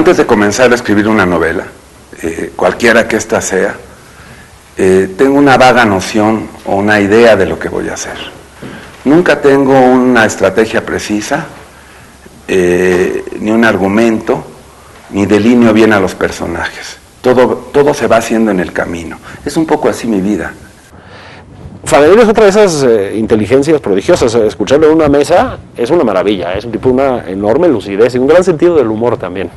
antes de comenzar a escribir una novela, cualquiera que ésta sea, tengo una vaga noción o una idea de lo que voy a hacer. Nunca tengo una estrategia precisa, ni un argumento, ni delineo bien a los personajes. Todo se va haciendo en el camino. Es un poco así mi vida. Fadanelli es otra de esas inteligencias prodigiosas. Escucharlo en una mesa es una maravilla. Es un tipo de una enorme lucidez y un gran sentido del humor también.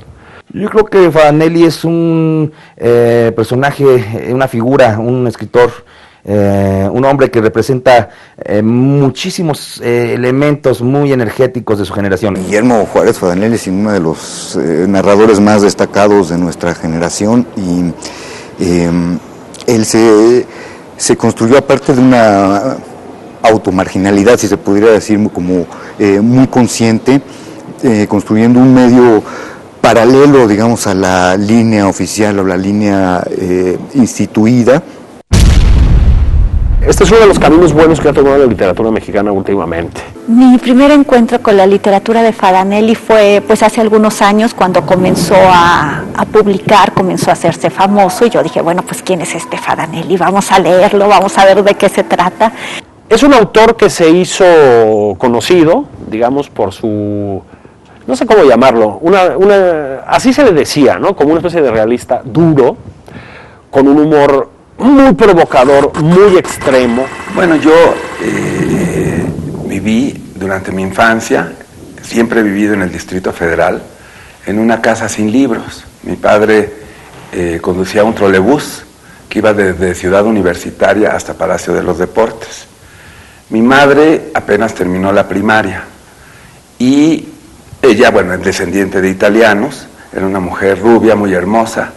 Yo creo que Fadanelli es un personaje, una figura, un escritor, un hombre que representa muchísimos elementos muy energéticos de su generación. Guillermo Juárez Fadanelli es uno de los narradores más destacados de nuestra generación y él se construyó aparte de una automarginalidad, si se pudiera decir, como muy consciente, construyendo un medio paralelo, digamos, a la línea oficial o la línea instituida. Este es uno de los caminos buenos que ha tomado la literatura mexicana últimamente. Mi primer encuentro con la literatura de Fadanelli fue pues hace algunos años, cuando comenzó a publicar, comenzó a hacerse famoso, y yo dije, bueno, pues ¿quién es este Fadanelli? Vamos a leerlo, vamos a ver de qué se trata. Es un autor que se hizo conocido, digamos, por su, no sé cómo llamarlo, así se le decía, ¿no? Como una especie de realista duro, con un humor muy provocador, muy extremo. Bueno, yo viví durante mi infancia, siempre he vivido en el Distrito Federal, en una casa sin libros. Mi padre conducía un trolebús que iba desde Ciudad Universitaria hasta Palacio de los Deportes. Mi madre apenas terminó la primaria y ella, bueno, es descendiente de italianos, era una mujer rubia, muy hermosa,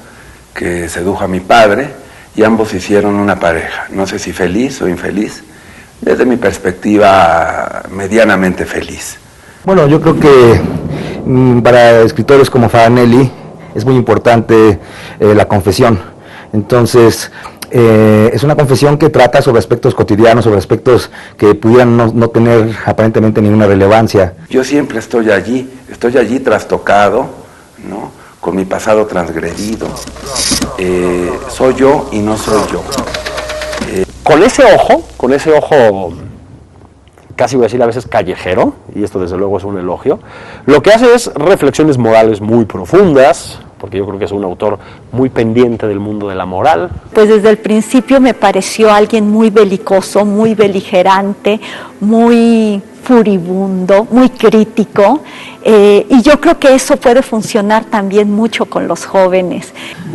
que sedujo a mi padre, y ambos hicieron una pareja, no sé si feliz o infeliz, desde mi perspectiva medianamente feliz. Bueno, yo creo que para escritores como Fadanelli es muy importante la confesión. Entonces, es una confesión que trata sobre aspectos cotidianos, sobre aspectos que pudieran no tener aparentemente ninguna relevancia. Yo siempre estoy allí trastocado, ¿no?, con mi pasado transgredido. Soy yo y no soy yo. Con ese ojo, casi voy a decir a veces callejero, y esto desde luego es un elogio, lo que hace es reflexiones morales muy profundas, porque yo creo que es un autor muy pendiente del mundo de la moral. Pues desde el principio me pareció alguien muy belicoso, muy beligerante, muy furibundo, muy crítico, y yo creo que eso puede funcionar también mucho con los jóvenes.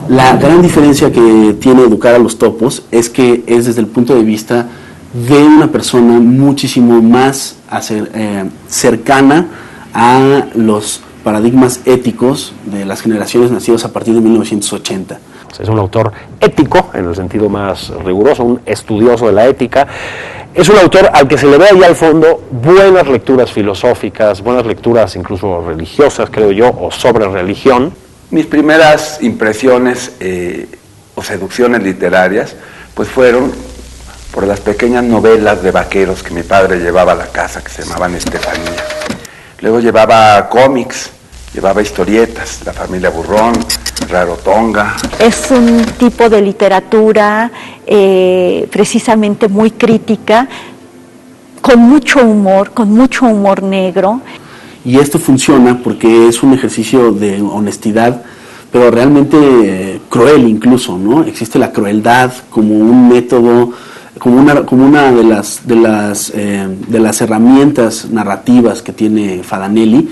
La gran diferencia que tiene Educar a los Topos es que es desde el punto de vista de una persona muchísimo más cercana a los paradigmas éticos de las generaciones nacidas a partir de 1980. Es un autor ético, en el sentido más riguroso, un estudioso de la ética. Es un autor al que se le ve ahí al fondo buenas lecturas filosóficas, buenas lecturas incluso religiosas, creo yo, o sobre religión. Mis primeras impresiones o seducciones literarias pues fueron por las pequeñas novelas de vaqueros que mi padre llevaba a la casa, que se llamaban Estefanía. Luego llevaba cómics, llevaba historietas, La familia Burrón, Rarotonga. Es un tipo de literatura precisamente muy crítica, con mucho humor negro. Y esto funciona porque es un ejercicio de honestidad, pero realmente cruel incluso, ¿no? Existe la crueldad como un método, como una de las herramientas narrativas que tiene Fadanelli.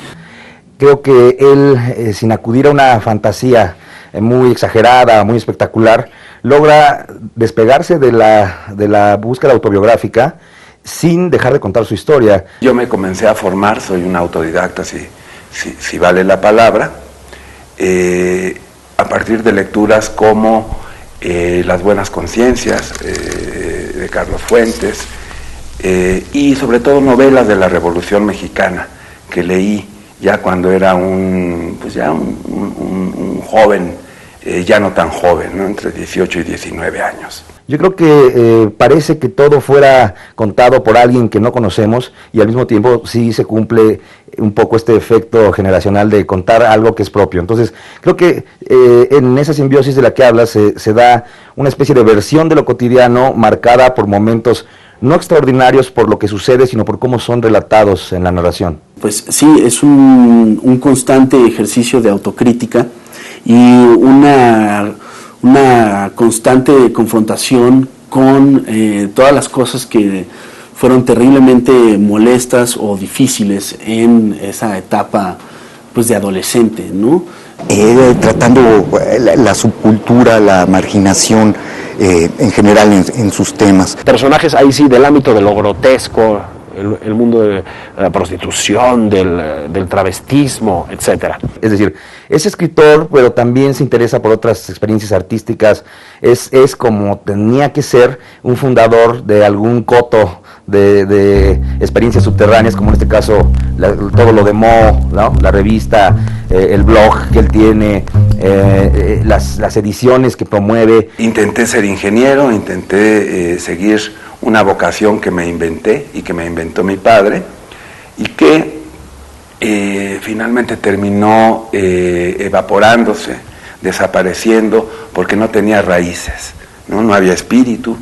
Creo que él, sin acudir a una fantasía muy exagerada, muy espectacular, logra despegarse de la búsqueda autobiográfica sin dejar de contar su historia. Yo me comencé a formar, soy un autodidacta, si vale la palabra, a partir de lecturas como Las buenas conciencias, de Carlos Fuentes, y sobre todo novelas de la Revolución Mexicana, que leí ya cuando era un joven ya no tan joven, ¿no? Entre 18 y 19 años. Yo creo que parece que todo fuera contado por alguien que no conocemos y al mismo tiempo sí se cumple un poco este efecto generacional de contar algo que es propio. Entonces, creo que en esa simbiosis de la que hablas se da una especie de versión de lo cotidiano marcada por momentos no extraordinarios por lo que sucede, sino por cómo son relatados en la narración. Pues sí, es un constante ejercicio de autocrítica y una constante confrontación con todas las cosas que fueron terriblemente molestas o difíciles en esa etapa pues de adolescente, ¿no? Tratando la subcultura, la marginación en general en sus temas. Personajes ahí sí del ámbito de lo grotesco, el mundo de la prostitución, del travestismo, etcétera. Es decir, es escritor, pero también se interesa por otras experiencias artísticas. Es como tenía que ser un fundador de algún coto de experiencias subterráneas, como en este caso todo lo de Mo, ¿no? La revista, el blog que él tiene, las ediciones que promueve. Intenté ser ingeniero, intenté seguir una vocación que me inventé y que me inventó mi padre y que finalmente terminó evaporándose, desapareciendo porque no tenía raíces, no había espíritu,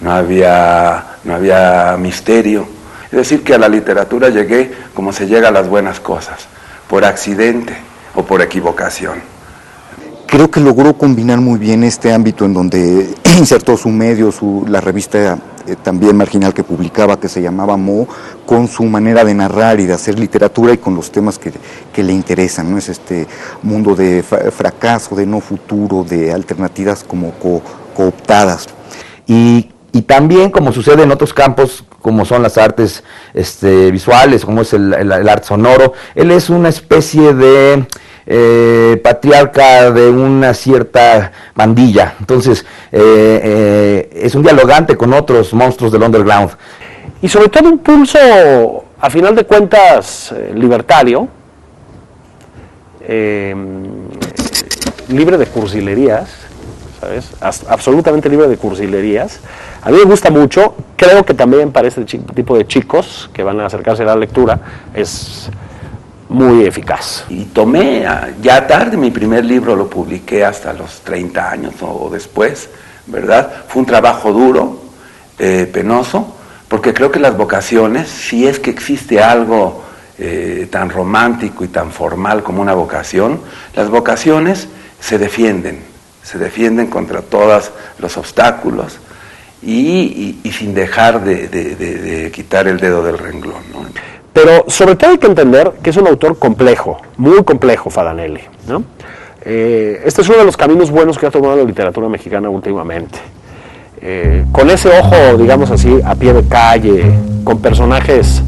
no había misterio. Es decir, que a la literatura llegué como se llega a las buenas cosas, por accidente o por equivocación. Creo que logró combinar muy bien este ámbito en donde insertó su medio, la revista también marginal que publicaba, que se llamaba Mo, con su manera de narrar y de hacer literatura y con los temas que le interesan, ¿no? Es este mundo de fracaso, de no futuro, de alternativas como cooptadas. Y también, como sucede en otros campos, como son las artes visuales, como es el arte sonoro, él es una especie de patriarca de una cierta bandilla. Entonces, es un dialogante con otros monstruos del underground. Y sobre todo un pulso, a final de cuentas, libertario, libre de cursilerías, ¿sabes? Absolutamente libre de cursilerías. A mí me gusta mucho, creo que también para este tipo de chicos que van a acercarse a la lectura es muy eficaz. Y tomé, ya tarde, mi primer libro lo publiqué hasta los 30 años o después, ¿verdad? Fue un trabajo duro, penoso, porque creo que las vocaciones, si es que existe algo tan romántico y tan formal como una vocación, las vocaciones se defienden contra todos los obstáculos y sin dejar de quitar el dedo del renglón, ¿no? Pero sobre todo hay que entender que es un autor complejo, muy complejo, Fadanelli, ¿no? Este es uno de los caminos buenos que ha tomado la literatura mexicana últimamente. Con ese ojo, digamos así, a pie de calle, con personajes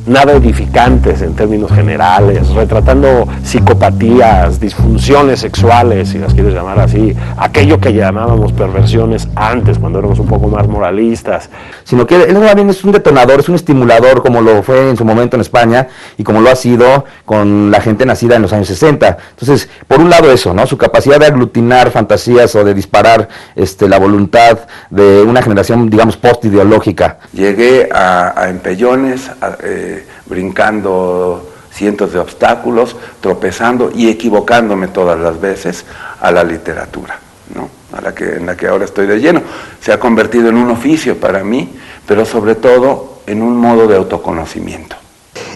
nada edificantes en términos generales, retratando psicopatías, disfunciones sexuales, si las quieres llamar así, aquello que llamábamos perversiones antes, cuando éramos un poco más moralistas. Sino que él también es un detonador, es un estimulador, como lo fue en su momento en España y como lo ha sido con la gente nacida en los años 60. Entonces, por un lado eso, ¿no? Su capacidad de aglutinar fantasías o de disparar la voluntad de una generación, digamos, post-ideológica. Llegué a empellones, brincando cientos de obstáculos, tropezando y equivocándome todas las veces a la literatura, ¿no? En la que ahora estoy de lleno. Se ha convertido en un oficio para mí, pero sobre todo en un modo de autoconocimiento.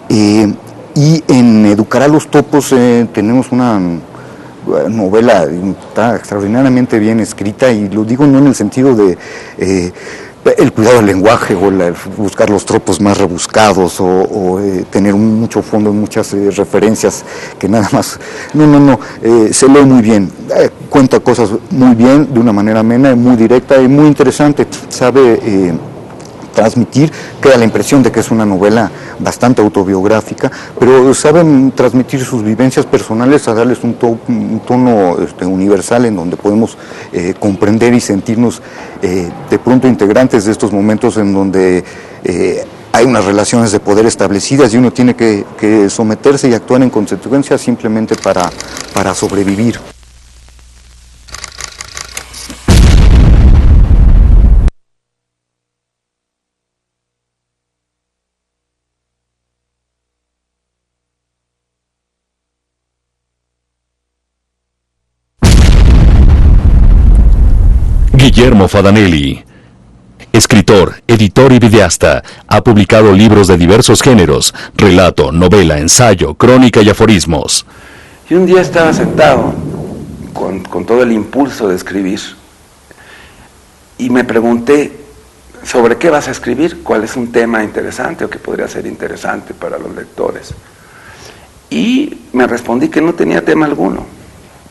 Y en Educar a los Topos tenemos una novela está extraordinariamente bien escrita, y lo digo no en el sentido de el cuidado del lenguaje o buscar los tropos más rebuscados o tener mucho fondo en muchas referencias que nada más, se lee muy bien, cuenta cosas muy bien, de una manera amena, muy directa y muy interesante, sabe transmitir, queda la impresión de que es una novela bastante autobiográfica, pero saben transmitir sus vivencias personales, a darles un tono universal en donde podemos comprender y sentirnos de pronto integrantes de estos momentos en donde hay unas relaciones de poder establecidas y uno tiene que someterse y actuar en consecuencia simplemente para sobrevivir. Guillermo Fadanelli. Escritor, editor y videasta, ha publicado libros de diversos géneros: relato, novela, ensayo, crónica y aforismos. Y un día estaba sentado con todo el impulso de escribir y me pregunté, ¿sobre qué vas a escribir? ¿Cuál es un tema interesante o que podría ser interesante para los lectores? Y me respondí que no tenía tema alguno,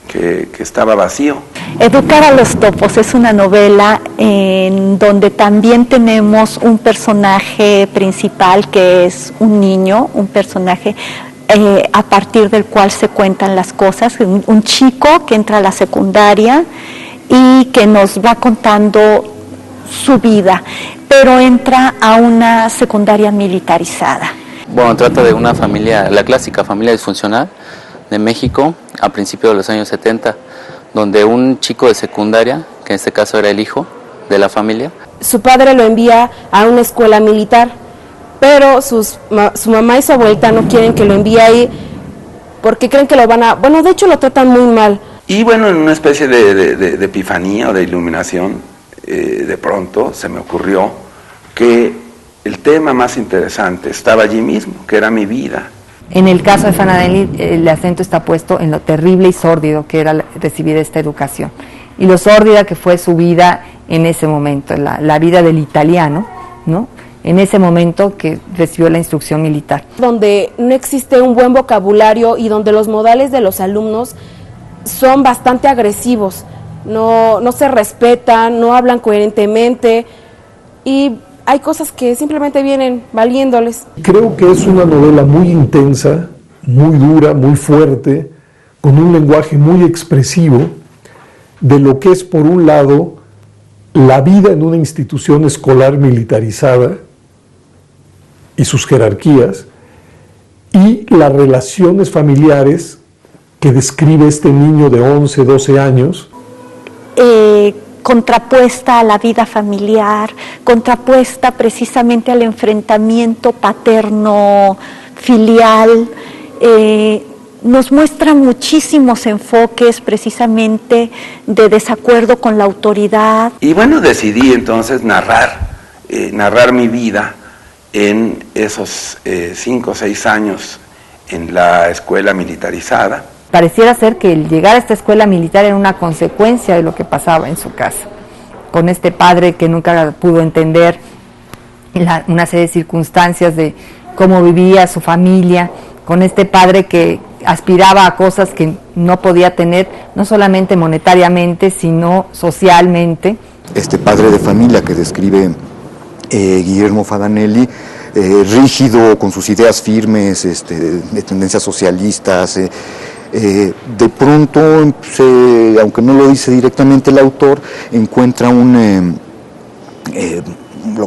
que estaba vacío. Educar a los topos es una novela en donde también tenemos un personaje principal que es un niño, un personaje a partir del cual se cuentan las cosas, un chico que entra a la secundaria y que nos va contando su vida, pero entra a una secundaria militarizada. Bueno, trata de una familia, la clásica familia disfuncional de México a principios de los años 70, donde un chico de secundaria, que en este caso era el hijo de la familia, su padre lo envía a una escuela militar, pero su mamá y su abuelita no quieren que lo envíe ahí porque creen que lo van a... Bueno, de hecho lo tratan muy mal. Y bueno, en una especie de epifanía o de iluminación, de pronto se me ocurrió que el tema más interesante estaba allí mismo, que era mi vida. En el caso de Fadanelli, el acento está puesto en lo terrible y sórdido que era recibir esta educación, y lo sórdida que fue su vida en ese momento, la vida del italiano, ¿no? En ese momento que recibió la instrucción militar. Donde no existe un buen vocabulario y donde los modales de los alumnos son bastante agresivos, no se respetan, no hablan coherentemente y hay cosas que simplemente vienen valiéndoles. Creo que es una novela muy intensa, muy dura, muy fuerte, con un lenguaje muy expresivo de lo que es, por un lado, la vida en una institución escolar militarizada y sus jerarquías, y las relaciones familiares que describe este niño de 11, 12 años. Contrapuesta a la vida familiar, contrapuesta precisamente al enfrentamiento paterno-filial, nos muestra muchísimos enfoques precisamente de desacuerdo con la autoridad. Y bueno, decidí entonces narrar mi vida en esos 5 o 6 años en la escuela militarizada. Pareciera ser que el llegar a esta escuela militar era una consecuencia de lo que pasaba en su casa, con este padre que nunca pudo entender una serie de circunstancias de cómo vivía su familia, con este padre que aspiraba a cosas que no podía tener, no solamente monetariamente, sino socialmente. Este padre de familia que describe Guillermo Fadanelli, rígido, con sus ideas firmes, de tendencias socialistas, de pronto, aunque no lo dice directamente el autor, encuentra lo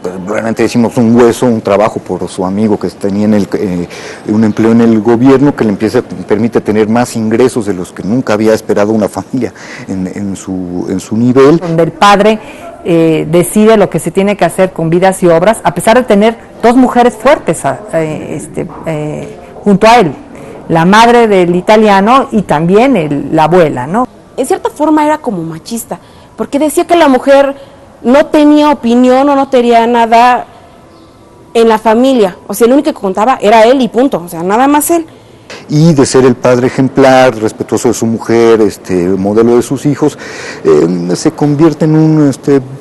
que realmente decimos un hueso, un trabajo por su amigo que tenía un empleo en el gobierno que le permite tener más ingresos de los que nunca había esperado una familia en su nivel. Donde el padre decide lo que se tiene que hacer con vidas y obras, a pesar de tener 2 mujeres fuertes junto a él, la madre del italiano y también la abuela, ¿no? En cierta forma era como machista, porque decía que la mujer no tenía opinión o no tenía nada en la familia, o sea, el único que contaba era él y punto, o sea, nada más él. Y de ser el padre ejemplar, respetuoso de su mujer, modelo de sus hijos, se convierte en un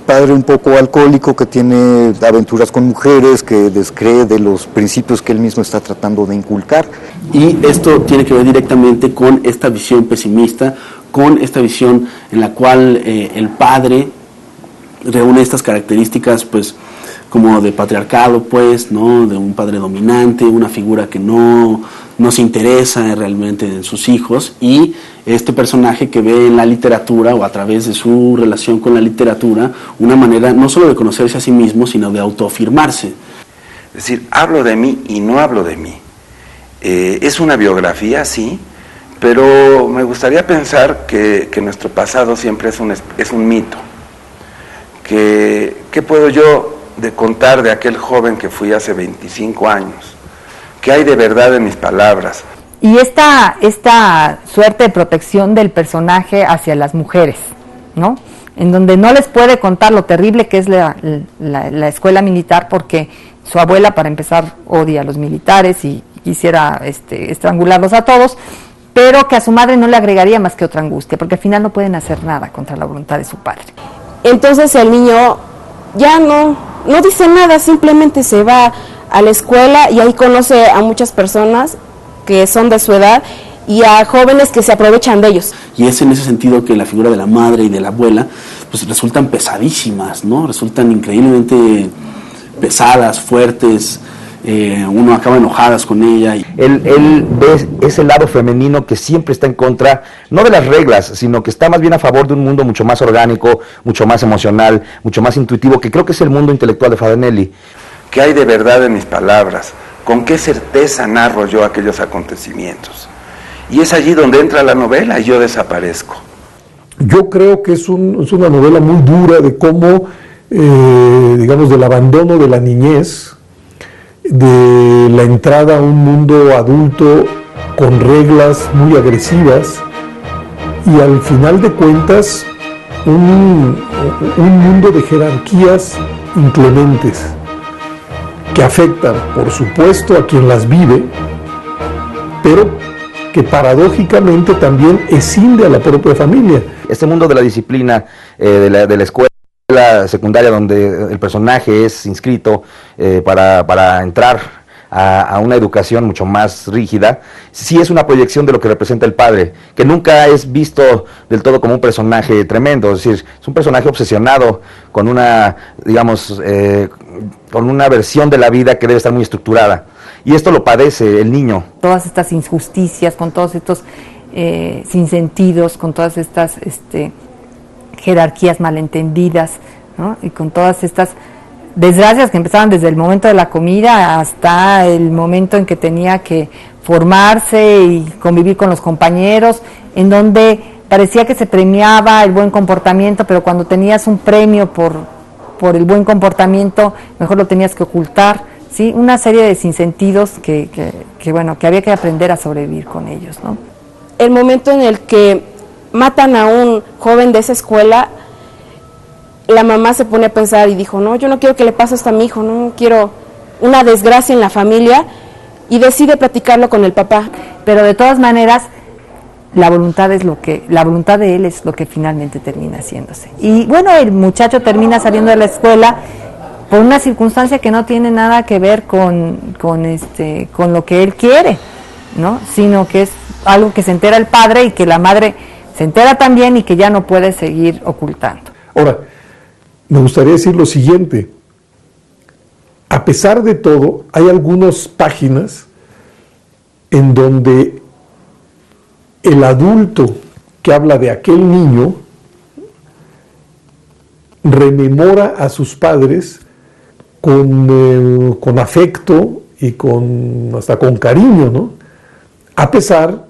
padre un poco alcohólico que tiene aventuras con mujeres, que descree de los principios que él mismo está tratando de inculcar. Y esto tiene que ver directamente con esta visión pesimista, con esta visión en la cual el padre reúne estas características, pues, como de patriarcado, pues, ¿no? De un padre dominante, una figura que no se interesa realmente en sus hijos, y este personaje que ve en la literatura o a través de su relación con la literatura una manera no solo de conocerse a sí mismo, sino de autoafirmarse. Es decir, hablo de mí y no hablo de mí. Es una biografía, sí, pero me gustaría pensar que nuestro pasado siempre es un mito. ¿Qué puedo yo de contar de aquel joven que fui hace 25 años? ¿Qué hay de verdad en mis palabras? Y esta suerte de protección del personaje hacia las mujeres, ¿no? En donde no les puede contar lo terrible que es la escuela militar, porque su abuela, para empezar, odia a los militares y quisiera estrangularlos a todos, pero que a su madre no le agregaría más que otra angustia, porque al final no pueden hacer nada contra la voluntad de su padre. Entonces el niño ya no dice nada, simplemente se va a la escuela y ahí conoce a muchas personas que son de su edad y a jóvenes que se aprovechan de ellos. Y es en ese sentido que la figura de la madre y de la abuela pues resultan pesadísimas, ¿no? Resultan increíblemente pesadas, fuertes, uno acaba enojadas con ella. Él ve ese lado femenino que siempre está en contra, no de las reglas, sino que está más bien a favor de un mundo mucho más orgánico, mucho más emocional, mucho más intuitivo, que creo que es el mundo intelectual de Favanelli. ¿Qué hay de verdad en mis palabras? ¿Con qué certeza narro yo aquellos acontecimientos? Y es allí donde entra la novela y yo desaparezco. Yo creo que es una novela muy dura de cómo, digamos, del abandono de la niñez, de la entrada a un mundo adulto con reglas muy agresivas y al final de cuentas un mundo de jerarquías inclementes que afectan, por supuesto, a quien las vive, pero que paradójicamente también escinde a la propia familia. Este mundo de la disciplina, de la escuela secundaria, donde el personaje es inscrito para entrar a una educación mucho más rígida, sí es una proyección de lo que representa el padre, que nunca es visto del todo como un personaje tremendo, es decir, es un personaje obsesionado con una, digamos, con una versión de la vida que debe estar muy estructurada. Y esto lo padece el niño. Todas estas injusticias, con todos estos sinsentidos, con todas estas jerarquías malentendidas, ¿no? Y con todas estas desgracias que empezaban desde el momento de la comida hasta el momento en que tenía que formarse y convivir con los compañeros, en donde parecía que se premiaba el buen comportamiento, pero cuando tenías un premio por el buen comportamiento, mejor lo tenías que ocultar, ¿sí? Una serie de sinsentidos que había que aprender a sobrevivir con ellos, ¿no? El momento en el que matan a un joven de esa escuela, la mamá se pone a pensar y dijo, no, yo no quiero que le pase esto a mi hijo, no quiero una desgracia en la familia, y decide platicarlo con el papá. Pero de todas maneras, la voluntad de él es lo que finalmente termina haciéndose. Y bueno, el muchacho termina saliendo de la escuela por una circunstancia que no tiene nada que ver con lo que él quiere, ¿no? Sino que es algo que se entera el padre y que la madre se entera también y que ya no puede seguir ocultando. Ahora, me gustaría decir lo siguiente. A pesar de todo, hay algunas páginas en donde el adulto que habla de aquel niño rememora a sus padres con afecto y hasta con cariño, ¿no? A pesar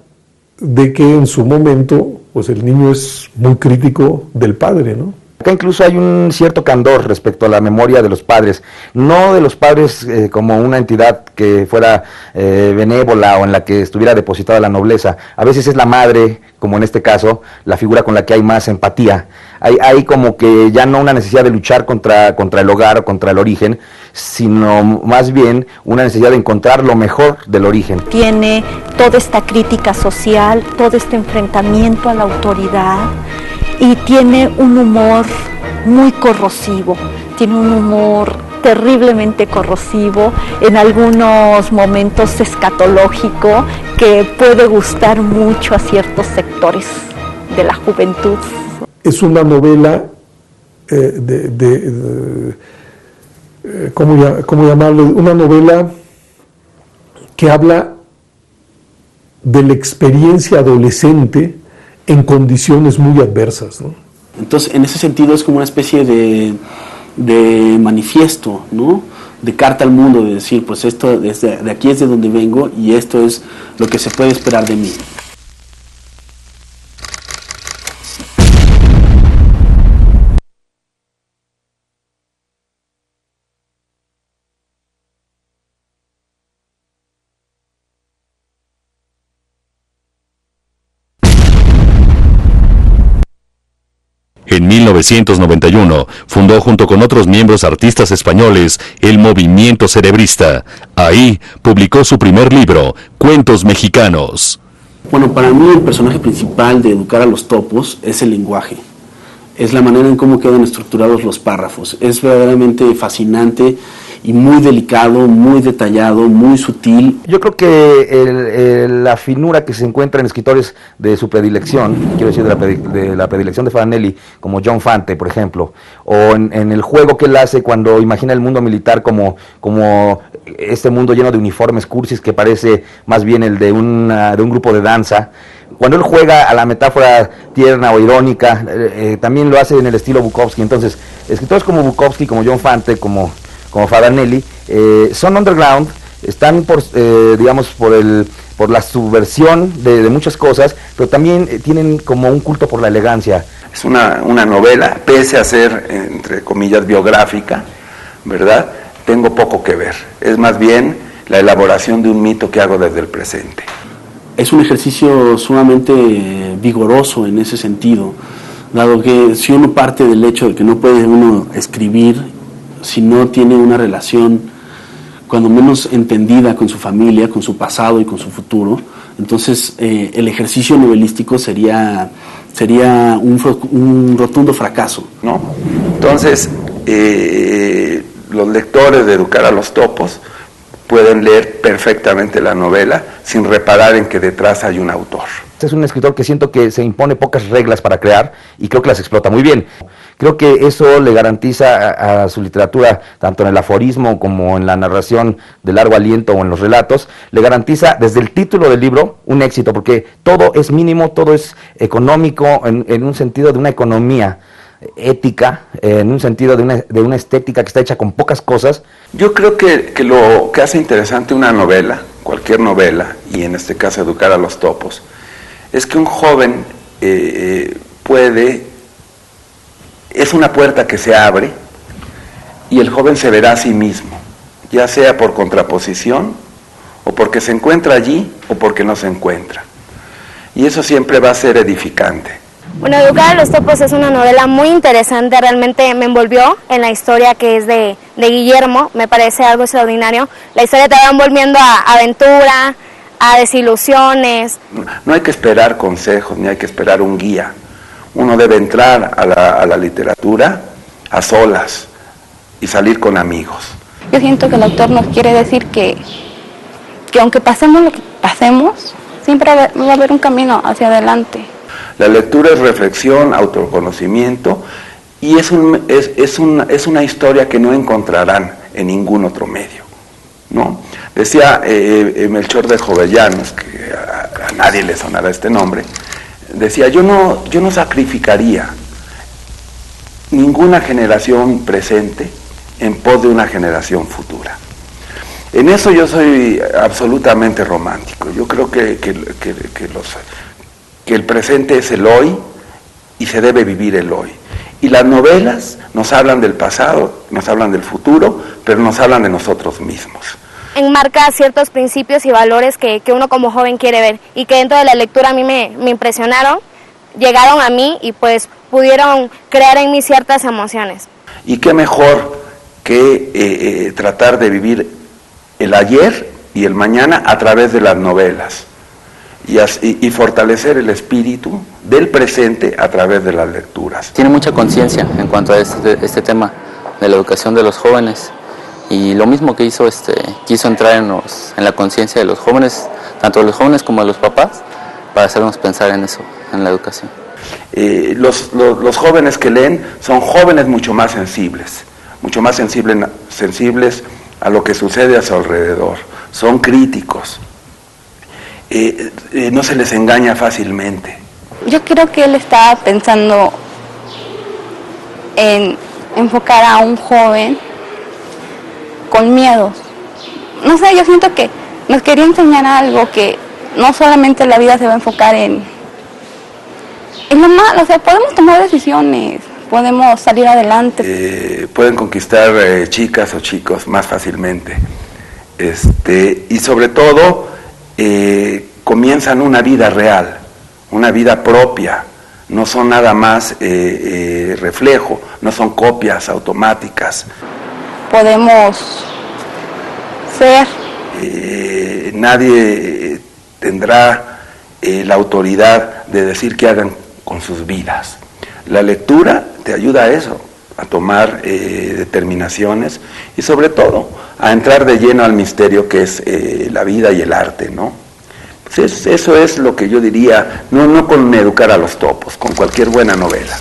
de que en su momento, pues el niño es muy crítico del padre, ¿no? Acá incluso hay un cierto candor respecto a la memoria de los padres, no de los padres como una entidad que fuera benévola o en la que estuviera depositada la nobleza. A veces es la madre, como en este caso, la figura con la que hay más empatía. Hay como que ya no una necesidad de luchar contra el hogar o contra el origen, sino más bien una necesidad de encontrar lo mejor del origen. Tiene toda esta crítica social, todo este enfrentamiento a la autoridad, y tiene un humor muy corrosivo, tiene un humor terriblemente corrosivo, en algunos momentos escatológico, que puede gustar mucho a ciertos sectores de la juventud. Es una novela ¿cómo llamarlo? Una novela que habla de la experiencia adolescente en condiciones muy adversas, ¿no? Entonces, en ese sentido es como una especie de manifiesto, ¿no? De carta al mundo, de decir, pues esto, de aquí es de donde vengo y esto es lo que se puede esperar de mí. En 1991 fundó junto con otros miembros artistas españoles el Movimiento Cerebrista. Ahí publicó su primer libro, Cuentos Mexicanos. Bueno, para mí el personaje principal de Educar a los Topos es el lenguaje. Es la manera en cómo quedan estructurados los párrafos. Es verdaderamente fascinante y muy delicado, muy detallado, muy sutil. Yo creo que la finura que se encuentra en escritores de su predilección, quiero decir de la predilección de Favanelli, como John Fante, por ejemplo, o en el juego que él hace cuando imagina el mundo militar como este mundo lleno de uniformes cursis que parece más bien el de un grupo de danza. Cuando él juega a la metáfora tierna o irónica, también lo hace en el estilo Bukowski. Entonces, escritores como Bukowski, como John Fante, como Favanelli, son underground, están por la subversión de muchas cosas, pero también tienen como un culto por la elegancia. Es una novela, pese a ser, entre comillas, biográfica, ¿verdad? Tengo poco que ver. Es más bien la elaboración de un mito que hago desde el presente. Es un ejercicio sumamente vigoroso en ese sentido, dado que si uno parte del hecho de que no puede uno escribir si no tiene una relación cuando menos entendida con su familia, con su pasado y con su futuro, entonces el ejercicio novelístico sería un rotundo fracaso, ¿no? Entonces, los lectores de Educar a los Topos pueden leer perfectamente la novela sin reparar en que detrás hay un autor. Es un escritor que siento que se impone pocas reglas para crear y creo que las explota muy bien. Creo que eso le garantiza a su literatura, tanto en el aforismo como en la narración de largo aliento o en los relatos, le garantiza desde el título del libro un éxito, porque todo es mínimo, todo es económico, en un sentido de una economía ética, en un sentido de una estética que está hecha con pocas cosas. Yo creo que lo que hace interesante una novela, cualquier novela, y en este caso Educar a los Topos, es que un joven es una puerta que se abre y el joven se verá a sí mismo, ya sea por contraposición o porque se encuentra allí o porque no se encuentra. Y eso siempre va a ser edificante. Bueno, Educar a los Topos es una novela muy interesante, realmente me envolvió en la historia que es de Guillermo, me parece algo extraordinario. La historia te va envolviendo a aventura, a desilusiones. No hay que esperar consejos, ni hay que esperar un guía. Uno debe entrar a la literatura a solas y salir con amigos. Yo siento que el autor nos quiere decir que aunque pasemos lo que pasemos, siempre va a haber un camino hacia adelante. La lectura es reflexión, autoconocimiento, y es una historia que no encontrarán en ningún otro medio, ¿no? Decía Melchor de Jovellanos, que a nadie le sonará este nombre, decía, yo no sacrificaría ninguna generación presente en pos de una generación futura. En eso yo soy absolutamente romántico. Yo creo que el presente es el hoy y se debe vivir el hoy. Y las novelas nos hablan del pasado, nos hablan del futuro, pero nos hablan de nosotros mismos. Enmarca ciertos principios y valores que uno como joven quiere ver y que dentro de la lectura a mí me impresionaron, llegaron a mí y pues pudieron crear en mí ciertas emociones. Y qué mejor que tratar de vivir el ayer y el mañana a través de las novelas y fortalecer el espíritu del presente a través de las lecturas. Tiene mucha conciencia en cuanto a este tema de la educación de los jóvenes. Y lo mismo que hizo, quiso entrar en la conciencia de los jóvenes, tanto de los jóvenes como de los papás, para hacernos pensar en eso, en la educación. Los jóvenes que leen son jóvenes mucho más sensibles a lo que sucede a su alrededor, son críticos, no se les engaña fácilmente. Yo creo que él estaba pensando en enfocar a un joven con miedos. No sé, yo siento que nos quería enseñar algo, que no solamente la vida se va a enfocar en lo malo, o sea, podemos tomar decisiones, podemos salir adelante. Pueden conquistar chicas o chicos más fácilmente. Y sobre todo, comienzan una vida real, una vida propia, no son nada más reflejo, no son copias automáticas. Podemos ser. Nadie tendrá la autoridad de decir qué hagan con sus vidas. La lectura te ayuda a eso, a tomar determinaciones y sobre todo a entrar de lleno al misterio que es la vida y el arte, ¿no? Pues eso es lo que yo diría, no con educar a los topos, con cualquier buena novela.